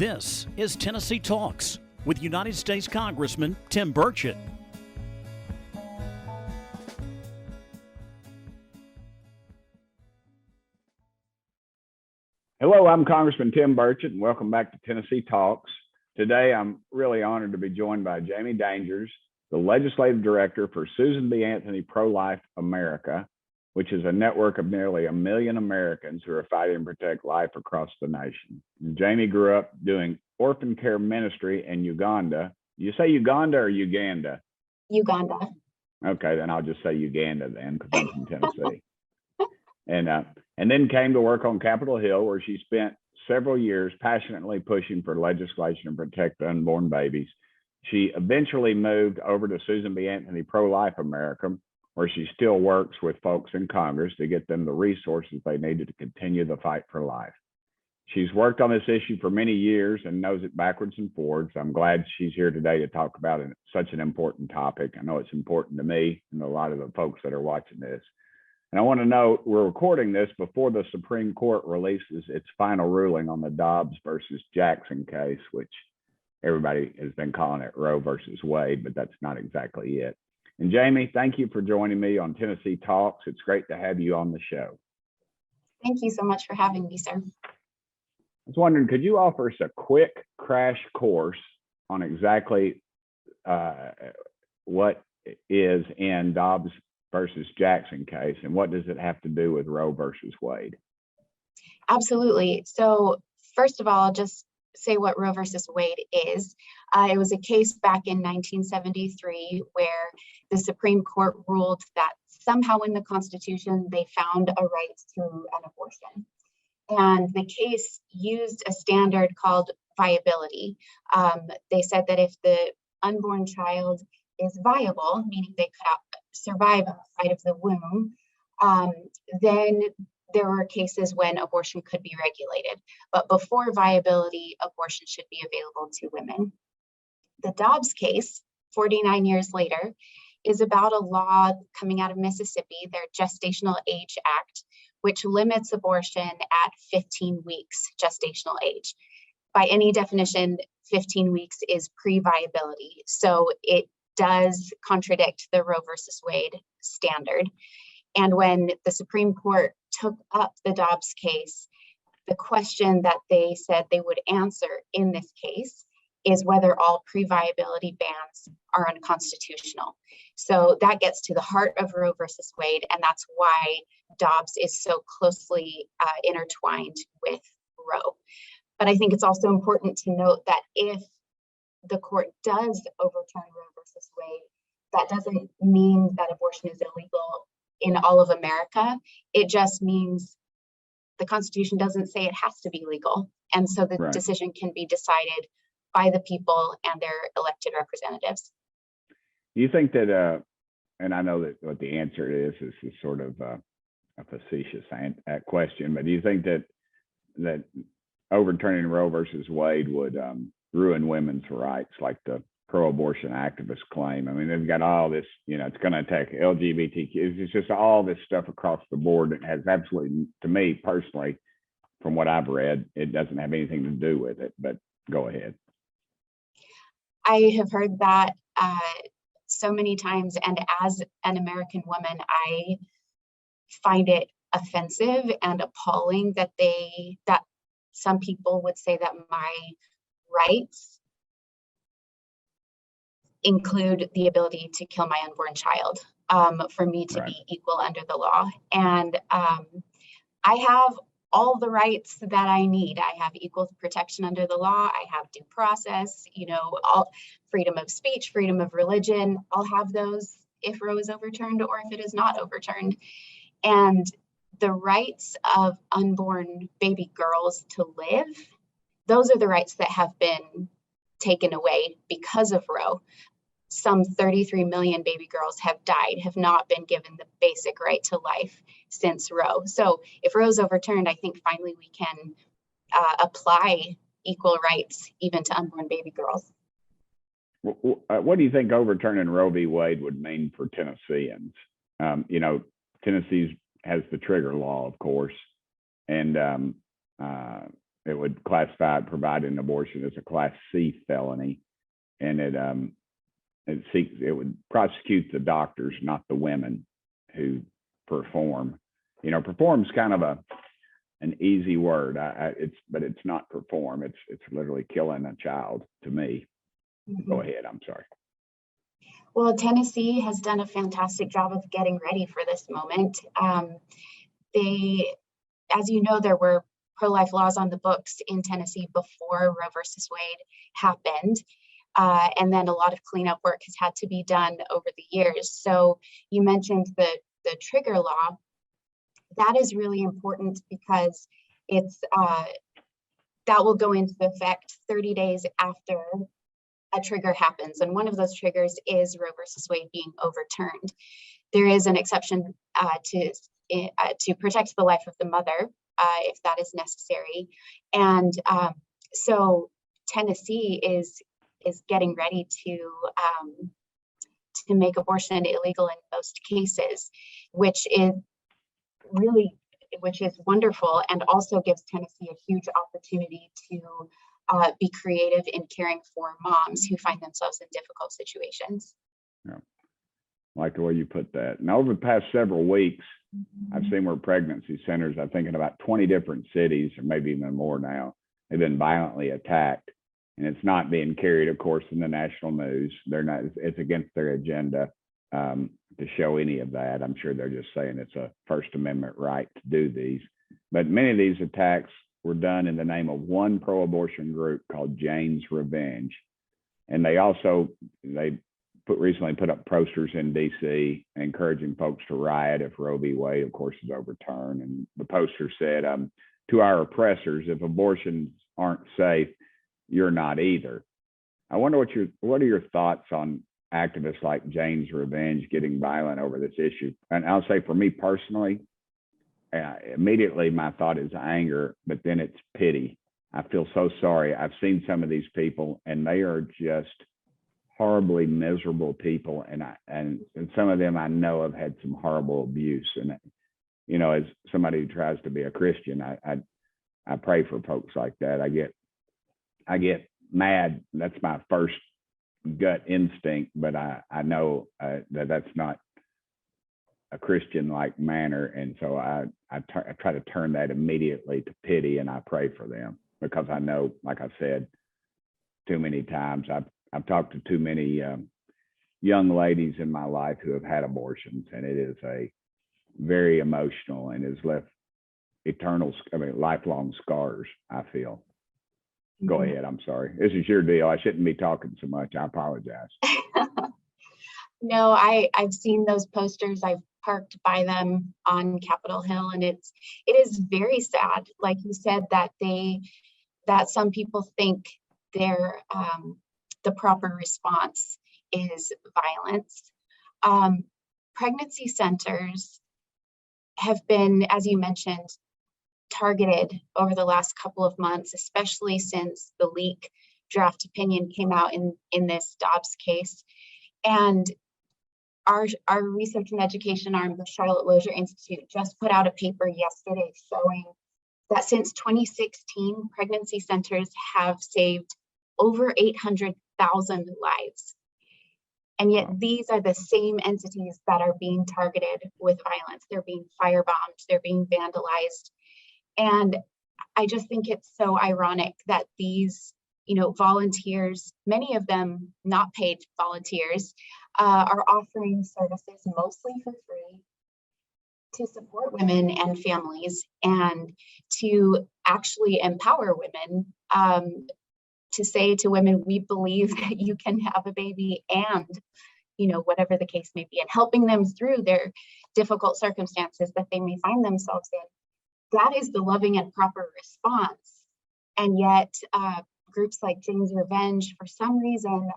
This is Tennessee Talks with United States Congressman Tim Burchett. Hello, I'm Congressman Tim Burchett, and welcome back to Tennessee Talks. Today, I'm really honored to be joined by Jamie Dangers, the Legislative Director for Susan B. Anthony Pro-Life America, which is a network of nearly 1 million Americans who are fighting to protect life across the nation. And Jamie grew up doing orphan care ministry in Uganda. You say Uganda or Uganda? Uganda. Okay, then I'll just say Uganda then, because I'm from Tennessee. And then came to work on Capitol Hill, where she spent several years passionately pushing for legislation to protect unborn babies. She eventually moved over to Susan B. Anthony Pro-Life America, where she still works with folks in Congress to get them the resources they needed to continue the fight for life. She's worked on this issue for many years and knows it backwards and forwards. I'm glad she's here today to talk about such an important topic. I know it's important to me and a lot of the folks that are watching this. And I want to note, we're recording this before the Supreme Court releases its final ruling on the Dobbs versus Jackson case, which everybody has been calling it Roe versus Wade, but that's not exactly it. And Jamie, thank you for joining me on Tennessee Talks. It's great to have you on the show. Thank you so much for having me, sir. I was wondering, could you offer us a quick crash course on exactly what is in Dobbs versus Jackson case, and what does it have to do with Roe versus Wade? Absolutely. So first of all, I'll just say what Roe versus Wade is. It was a case back in 1973 where the Supreme Court ruled that somehow in the Constitution they found a right to an abortion. And the case used a standard called viability. They said that if the unborn child is viable, meaning they could survive outside of the womb, then there were cases when abortion could be regulated. But before viability, abortion should be available to women. The Dobbs case, 49 years later, is about a law coming out of Mississippi, their Gestational Age Act, which limits abortion at 15 weeks gestational age. By any definition, 15 weeks is pre-viability. So it does contradict the Roe versus Wade standard. And when the Supreme Court took up the Dobbs case, the question that they said they would answer in this case is whether all pre-viability bans are unconstitutional. So that gets to the heart of Roe versus Wade, and that's why Dobbs is so closely intertwined with Roe. But I think it's also important to note that if the court does overturn Roe versus Wade, that doesn't mean that abortion is illegal in all of America. It just means the Constitution doesn't say it has to be legal. And so the decision can be decided by the people and their elected representatives. Do you think that, and I know that what the answer is sort of a facetious question, but do you think that overturning Roe versus Wade would ruin women's rights, like the pro-abortion activists claim? I mean, they've got all this, it's going to attack LGBTQ. It's just all this stuff across the board that has absolutely, to me personally, from what I've read, it doesn't have anything to do with it, but go ahead. I have heard that so many times, and as an American woman, I find it offensive and appalling that some people would say that my rights include the ability to kill my unborn child, for me to be equal under the law. And I have all the rights that I need. I have equal protection under the law. I have due process, all freedom of speech, freedom of religion. I'll have those if Roe is overturned or if it is not overturned. And the rights of unborn baby girls to live, those are the rights that have been taken away because of Roe. Some 33 million baby girls have died, have not been given the basic right to life since Roe. So if Roe is overturned, I think finally we can apply equal rights even to unborn baby girls. What do you think overturning Roe v. Wade would mean for Tennesseans? Tennessee has the trigger law, of course, and it would classify providing an abortion as a Class C felony, and it would prosecute the doctors, not the women who perform. You know, perform is kind of an easy word. But it's not perform. It's literally killing a child to me. Go ahead. I'm sorry. Well, Tennessee has done a fantastic job of getting ready for this moment. As you know, there were pro-life laws on the books in Tennessee before Roe versus Wade happened. And then a lot of cleanup work has had to be done over the years. So you mentioned the trigger law. That is really important because it's that will go into effect 30 days after a trigger happens. And one of those triggers is Roe versus Wade being overturned. There is an exception to protect the life of the mother if that is necessary. And so Tennessee is getting ready to make abortion illegal in most cases, which is wonderful, and also gives Tennessee a huge opportunity to be creative in caring for moms who find themselves in difficult situations. Yeah, I like the way you put that. And over the past several weeks, I've seen where pregnancy centers, I think in about 20 different cities, or maybe even more now, have been violently attacked. And it's not being carried, of course, in the national news. They're not, it's against their agenda to show any of that. I'm sure they're just saying it's a First Amendment right to do these. But many of these attacks were done in the name of one pro-abortion group called Jane's Revenge. And they recently put up posters in DC encouraging folks to riot if Roe v. Wade, of course, is overturned. And the poster said, to our oppressors, if abortions aren't safe, you're not either. I wonder what are your thoughts on activists like Jane's Revenge getting violent over this issue? And I'll say for me personally, immediately my thought is anger, but then it's pity. I feel so sorry. I've seen some of these people, and they are just horribly miserable people, and some of them I know have had some horrible abuse. And you know, as somebody who tries to be a Christian, I pray for folks like that. I get mad. That's my first gut instinct, but I know that that's not a Christian-like manner, and so I try to turn that immediately to pity, and I pray for them, because I know, like I said, too many times I've talked to too many young ladies in my life who have had abortions, and it is a very emotional and has left lifelong scars, I feel. Go ahead. I'm sorry. This is your deal. I shouldn't be talking so much. I apologize. No, I've seen those posters. I've parked by them on Capitol Hill, and it is very sad, like you said, that some people think the proper response is violence. Pregnancy centers have been, as you mentioned, targeted over the last couple of months, especially since the leak draft opinion came out in this Dobbs case. And our research and education arm, the Charlotte Lozier Institute, just put out a paper yesterday showing that since 2016, pregnancy centers have saved over 800,000 lives. And yet these are the same entities that are being targeted with violence. They're being firebombed, they're being vandalized. And I just think it's so ironic that these, volunteers, many of them not paid volunteers, are offering services mostly for free to support women and families, and to actually empower women, to say to women, we believe that you can have a baby, and whatever the case may be, and helping them through their difficult circumstances that they may find themselves in. That is the loving and proper response. And yet groups like Jane's Revenge, for some reason,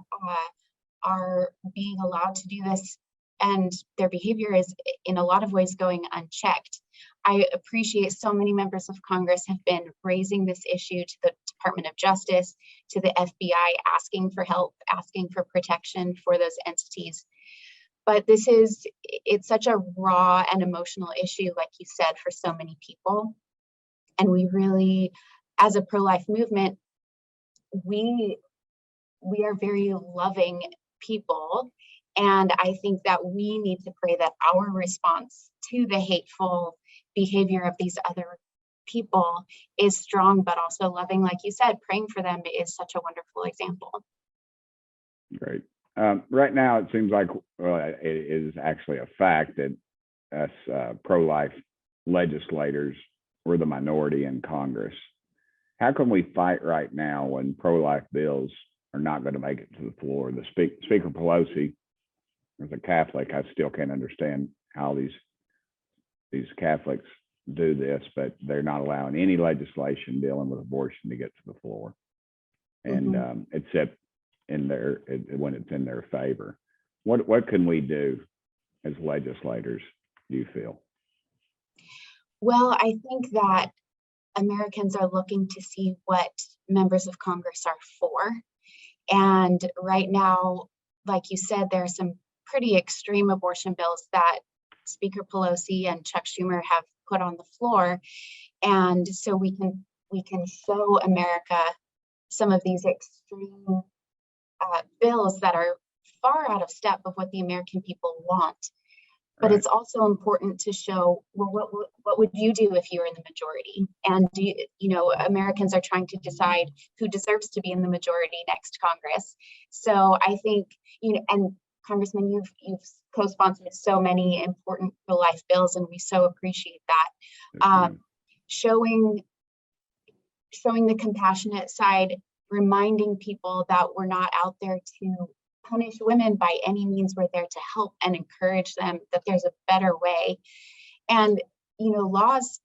are being allowed to do this, and their behavior is in a lot of ways going unchecked. I appreciate so many members of Congress have been raising this issue to the Department of Justice, to the FBI, asking for help, asking for protection for those entities. But it's such a raw and emotional issue, like you said, for so many people. And we really as a pro-life movement, we are very loving people. And I think that we need to pray that our response to the hateful behavior of these other people is strong, but also loving. Like you said, praying for them is such a wonderful example. Great. Right now, it seems like, well, it is actually a fact that us pro-life legislators, we're the minority in Congress. How can we fight right now when pro-life bills are not going to make it to the floor? The Speaker Pelosi, as a Catholic, I still can't understand how these Catholics do this, but they're not allowing any legislation dealing with abortion to get to the floor, and except when it's in their favor. What can we do as legislators, do you feel? Well, I think that Americans are looking to see what members of Congress are for. And right now, like you said, there are some pretty extreme abortion bills that Speaker Pelosi and Chuck Schumer have put on the floor. And so we can show America some of these extreme bills that are far out of step of what the American people want. But it's also important to show, well, what would you do if you were in the majority? And Americans are trying to decide who deserves to be in the majority next Congress. So I think, and Congressman, you've co-sponsored so many important pro-life bills, and we so appreciate that. Showing the compassionate side, reminding people that we're not out there to punish women by any means. We're there to help and encourage them that there's a better way. And laws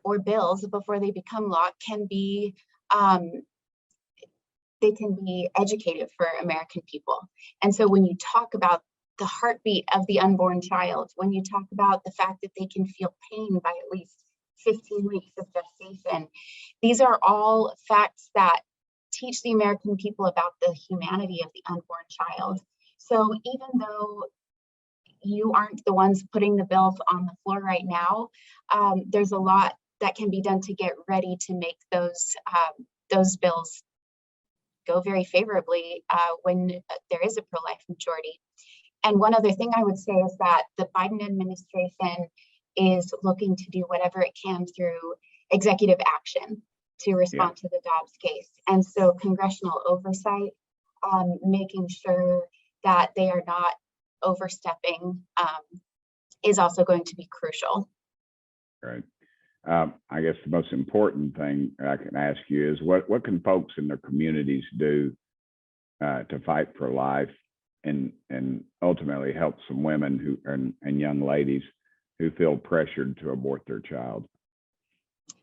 or bills, before they become law, can be they can be educative for American people. And so when you talk about the heartbeat of the unborn child, when you talk about the fact that they can feel pain by at least 15 weeks of gestation, these are all facts that teach the American people about the humanity of the unborn child. So even though you aren't the ones putting the bills on the floor right now, there's a lot that can be done to get ready to make those bills go very favorably when there is a pro-life majority. And one other thing I would say is that the Biden administration is looking to do whatever it can through executive action to respond to the Dobbs case. And so congressional oversight, making sure that they are not overstepping, is also going to be crucial. Right. I guess the most important thing I can ask you is what can folks in their communities do to fight for life and ultimately help some women who and young ladies who feel pressured to abort their child?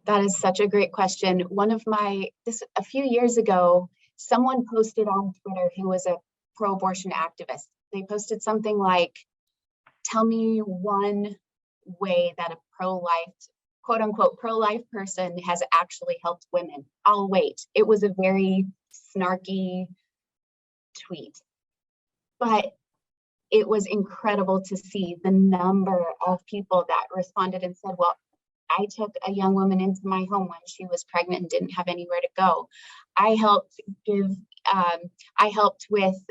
That is such a great question. A few years ago, someone posted on Twitter who was a pro-abortion activist. They posted something like, tell me one way that a pro-life, quote unquote, pro-life person has actually helped women. I'll wait. It was a very snarky tweet, but it was incredible to see the number of people that responded and said, well, I took a young woman into my home when she was pregnant and didn't have anywhere to go. I helped with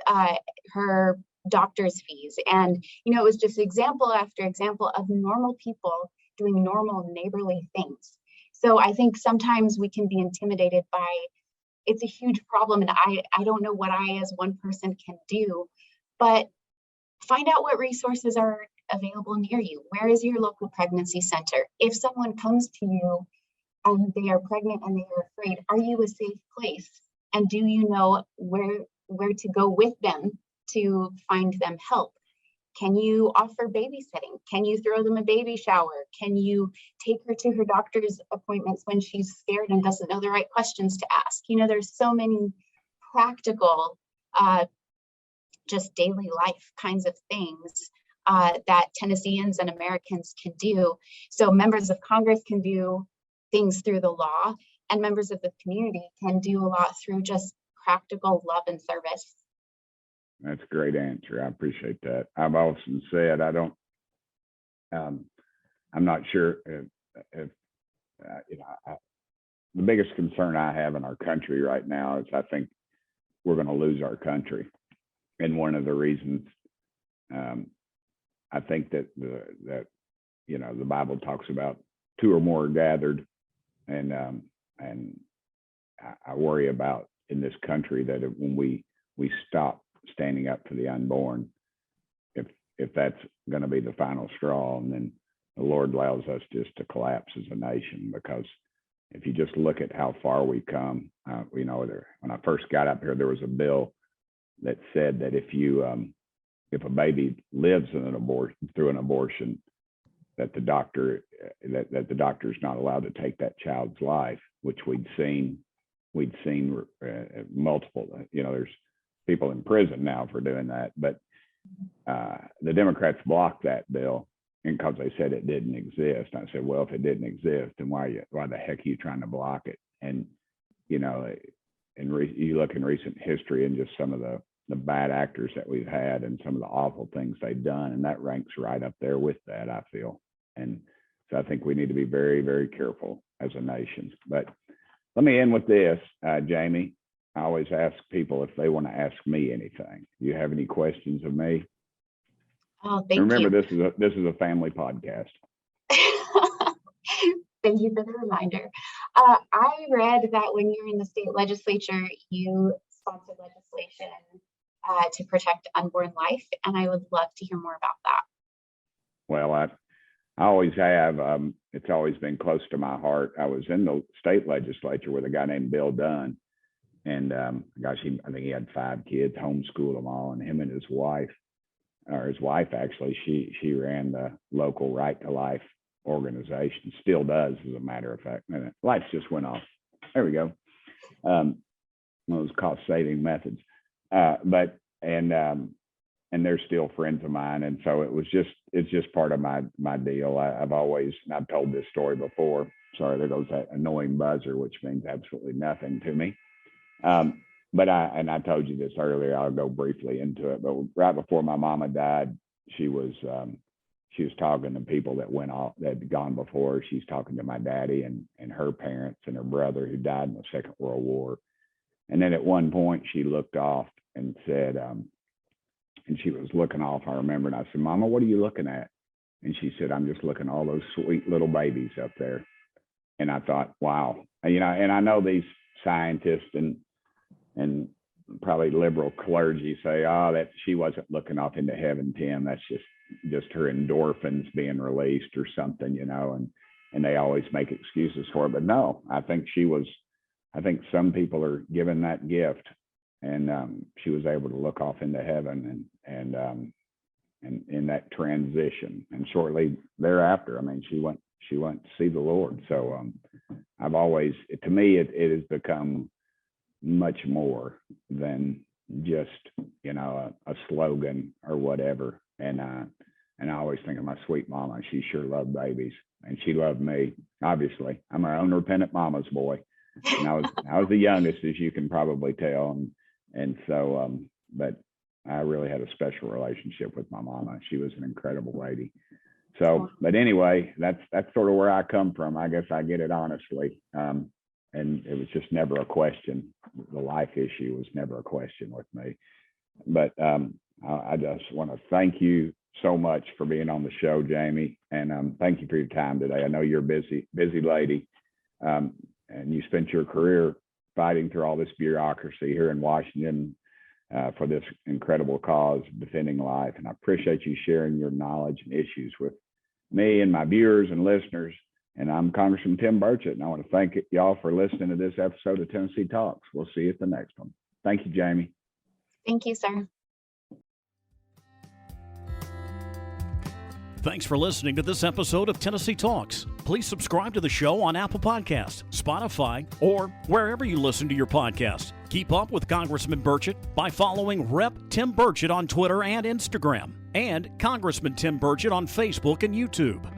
her doctor's fees. And, it was just example after example of normal people doing normal neighborly things. So I think sometimes we can be intimidated by, it's a huge problem. And I don't know what I as one person can do, but find out what resources are available near you. Where is your local pregnancy center? If someone comes to you and they are pregnant and they are afraid, are you a safe place? And do you know where to go with them to find them help? Can you offer babysitting? Can you throw them a baby shower? Can you take her to her doctor's appointments when she's scared and doesn't know the right questions to ask? There's so many practical, just daily life kinds of things that Tennesseans and Americans can do. So members of Congress can do things through the law, and members of the community can do a lot through just practical love and service. That's a great answer. I appreciate that. I've often said I'm not sure if the biggest concern I have in our country right now is I think we're going to lose our country. And one of the reasons, I think that the Bible talks about two or more are gathered, and I worry about in this country that when we stop standing up for the unborn, if that's going to be the final straw, and then the Lord allows us just to collapse as a nation. Because if you just look at how far we've come, when I first got up here, there was a bill that said that if a baby lives through an abortion, that the doctor is not allowed to take that child's life, which we'd seen multiple. There's people in prison now for doing that, but the Democrats blocked that bill because they said it didn't exist. I said, well, if it didn't exist, then why the heck are you trying to block it? And you look in recent history and just some of the bad actors that we've had and some of the awful things they've done, and that ranks right up there with that, I feel. And so I think we need to be very, very careful as a nation. But let me end with this, Jamie. I always ask people if they want to ask me anything. Do you have any questions of me? Oh, thank you. Remember, this is a family podcast. Thank you for the reminder. I read that when you were in the state legislature, you sponsored legislation to protect unborn life, and I would love to hear more about that. Well, I always have. It's always been close to my heart. I was in the state legislature with a guy named Bill Dunn, and I think he had 5 kids, homeschooled them all, and him and his wife actually, she ran the local Right to Life organization, still does, as a matter of fact. And lights just went off. There we go. One of those cost-saving methods. But they're still friends of mine, and so it's just part of my deal. I've told this story before. Sorry, there goes that annoying buzzer, which means absolutely nothing to me. But I told you this earlier. I'll go briefly into it. But right before my mama died, she was talking to people that had gone before her. She's talking to my daddy and her parents and her brother who died in the Second World War. And then at one point she looked off and said, and she was looking off, I remember, and I said, Mama, what are you looking at? And she said, I'm just looking at all those sweet little babies up there. And I thought, wow. And I know these scientists and probably liberal clergy say, that she wasn't looking off into heaven, Tim. That's just her endorphins being released or something, and they always make excuses for it. But no, I think some people are given that gift, and she was able to look off into heaven and in that transition. And shortly thereafter, she went to see the Lord. So I've always, to me, it has become much more than just a slogan or whatever. And I always think of my sweet mama. She sure loved babies, and she loved me. Obviously, I'm her unrepentant mama's boy, and I was the youngest, as you can probably tell. And so, but I really had a special relationship with my mama. She was an incredible lady. So, but anyway, that's sort of where I come from. I guess I get it honestly. And it was just never a question. The life issue was never a question with me. But I just want to thank you so much for being on the show, Jamie. And thank you for your time today. I know you're a busy lady. And you spent your career fighting through all this bureaucracy here in Washington for this incredible cause, defending life. And I appreciate you sharing your knowledge and issues with me and my viewers and listeners. And I'm Congressman Tim Burchett, and I want to thank y'all for listening to this episode of Tennessee Talks. We'll see you at the next one. Thank you, Jamie. Thank you, sir. Thanks for listening to this episode of Tennessee Talks. Please subscribe to the show on Apple Podcasts, Spotify, or wherever you listen to your podcasts. Keep up with Congressman Burchett by following Rep. Tim Burchett on Twitter and Instagram, and Congressman Tim Burchett on Facebook and YouTube.